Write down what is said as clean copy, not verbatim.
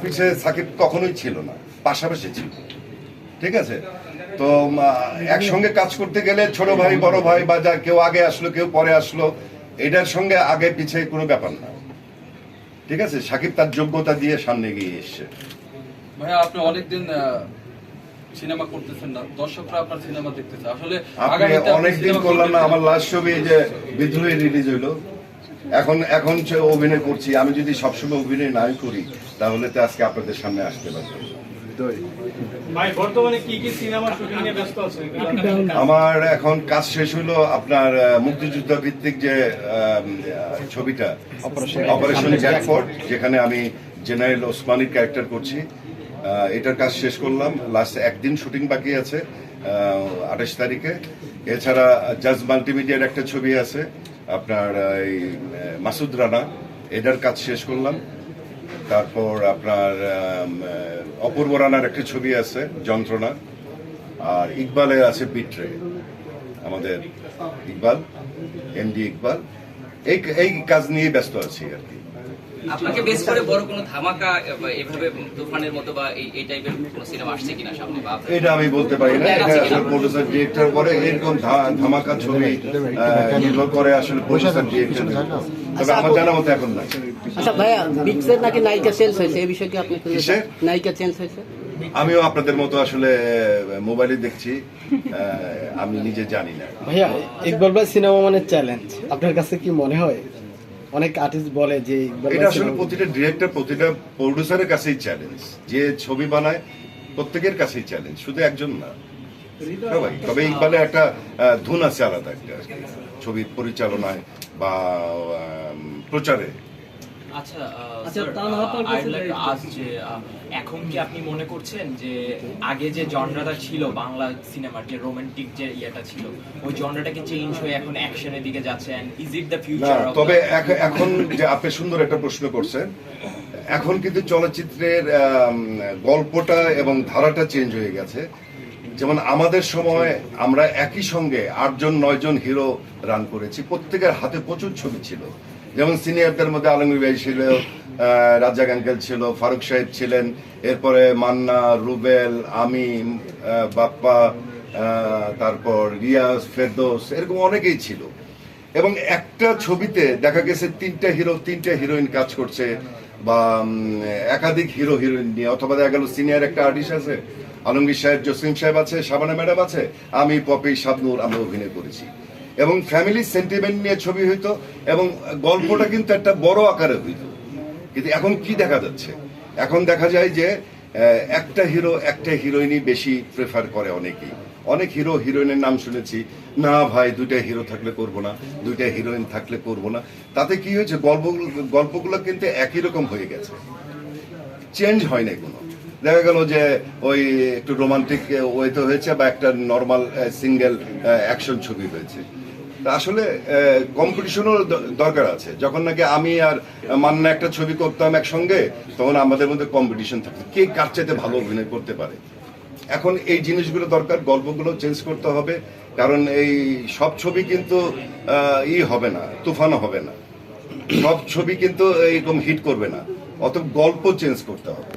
পিছিয়ে সাকিব কখনোই ছিল না, পাশাপাশি ছিল। ঠিক আছে, তো একসঙ্গে কাজ করতে গেলে ছোট ভাই বড় ভাই বা যা কেউ আগে আসলো কেউ পরে আসলো, এটার সঙ্গে আগে পিছিয়ে কোনো ব্যাপার না। ঠিক আছে, সাকিব তার যোগ্যতা দিয়ে সামনে এগিয়ে এসছে। ভাইয়া আপনি অনেকদিন সিনেমা করতেছেন না, দর্শকরা আপনার সিনেমা দেখতেছে। আসলে আপনি অনেকদিন করলাম না, আমার লাস্ট ছবি যে বিদ্রোহী রিলিজ হইলো, এখন অভিনয় করছি। আমি যদি সবসময় অভিনয় নাই করি তাহলে তো আজকে আপনাদের সামনে আসতে পারবো। আমার এখন কাজ শেষ হলো, আপনার মুক্তিযুদ্ধ ভিত্তিক যে ছবিটা অপারেশন জ্যাকপট, যেখানে আমি জেনারেল ওসমানীর ক্যারেক্টার করছি, এটার কাজ শেষ করলাম। লাস্ট একদিন শুটিং বাকি আছে, 28 তারিখে। এছাড়া জাজ মাল্টিমিডিয়ার একটা ছবি আছে আপনার এই মাসুদ রানা, এটার কাজ শেষ করলাম। তারপর আপনার অপূর্ব রানার একটা ছবি আছে যন্ত্রণা, আর ইকবালের আছে বিট্রে, আমাদের ইকবাল, এমডি ইকবাল। এই কাজ নিয়ে ব্যস্ত আছি আর কি। আপনাকে বেস করে বড় কোনো ধামাকা এভাবে তুফানের মতো বা এই টাইপের কোনো সিনেমা আসছে কিনা সামনে? এটা আমি বলতে পারি না, এটা আসলে প্রোডিউসার ডিরেক্টর পরে এরকম ধামাকা ছবি নির্ভর করে আসলে প্রোডিউসার ডিরেক্টর। তবে আমার জানা মতো এখন নাই। আচ্ছা ভাইয়া, বিক্সের নাকি নায়িকা চেঞ্জ হয়েছে, এই বিষয়ে কি আপনি নায়িকা চেঞ্জ হয়েছে? আমিও আপনাদের মতো আসলে মোবাইলে দেখছি, আমি নিজে জানি না। ভাইয়া, ইকবাল ভাই সিনেমা মানে চ্যালেঞ্জ, আপনার কাছে কি মনে হয়? অনেক আর্টিস্ট বলে যে এটা আসলে প্রতিটা ডিরেক্টর প্রতিটা প্রোডিউসারের কাছেই চ্যালেঞ্জ, যে ছবি বানায় প্রত্যেকের কাছেই চ্যালেঞ্জ, শুধু একজন না সবাই। তবে ইকবালে একটা ধুন আছে আলাদা, একটা ছবির পরিচালনায় বা প্রচারে। আচ্ছা, এখন কি আপনি মনে করছেন যে আগে যে জনরাটা ছিল বাংলা সিনেমার, যে রোমান্টিক যে ইয়েটা ছিল, ওই জনরাটা কি চেঞ্জ হয়ে এখন অ্যাকশনের দিকে যাচ্ছেন? Is it the future? তবে এখন যে আপনি সুন্দর একটা প্রশ্ন করছেন, এখন কিন্তু চলচ্চিত্রের গল্পটা এবং ধারাটা চেঞ্জ হয়ে গেছে। যেমন আমাদের সময় আমরা একই সঙ্গে 8 জন 9 জন হিরো রান করেছি, প্রত্যেকের হাতে প্রচুর ছবি ছিল। যেমন সিনিয়রদের মধ্যে আলমগীর ভাই ছিল, রাজ্জাক আঙ্কেল ছিল, ফারুক সাহেব ছিলেন, এরপরে মান্না, রুবেল, আমি, বাপ্পা, তারপর রিয়াজ, ফেরদৌস, এরকম অনেকেই ছিল। এবং একটা ছবিতে দেখা গেছে 3টা হিরো 3টা হিরোইন কাজ করছে, বা একাধিক হিরো হিরোইন নিয়ে, অথবা দেখা গেল সিনিয়র একটা আর্টিস্ট আছে, আলমগীর সাহেব, জসিম সাহেব আছে, শাবানা ম্যাডাম আছে, আমি, পপি, শাবনূর, আমরা অভিনয় করেছি। এবং ফ্যামিলি সেন্টিমেন্ট নিয়ে ছবি হইতো, এবং গল্পটা কিন্তু একটা বড় আকারে হইতো। কিন্তু এখন কি দেখা যাচ্ছে? এখন দেখা যায় যে একটা হিরো একটা হিরোইনই বেশি প্রেফার করে অনেকেই। অনেক হিরো হিরোইনের নাম শুনেছি, না ভাই 2টা হিরো থাকলে করবো না, 2টা হিরোইন থাকলে করবো না। তাতে কি হয়েছে, গল্পগুলো কিন্তু একই রকম হয়ে গেছে, চেঞ্জ হয় নাই কোনো। দেখা গেল যে ওই একটু রোমান্টিক ওয়েতে হয়েছে, বা একটা নর্মাল সিঙ্গেল অ্যাকশন ছবি হয়েছে। আসলে কম্পিটিশনও দরকার আছে। যখন নাকি আমি আর মান্না একটা ছবি করতাম একসঙ্গে, তখন আমাদের মধ্যে কম্পিটিশন থাকতো, কে কার চাইতে ভালো অভিনয় করতে পারে। এখন এই জিনিসগুলো দরকার, গল্পগুলো চেঞ্জ করতে হবে। কারণ এই সব ছবি কিন্তু হবে না, তুফানও হবে না, সব ছবি কিন্তু এইরকম হিট করবে না। অত গল্প চেঞ্জ করতে হবে।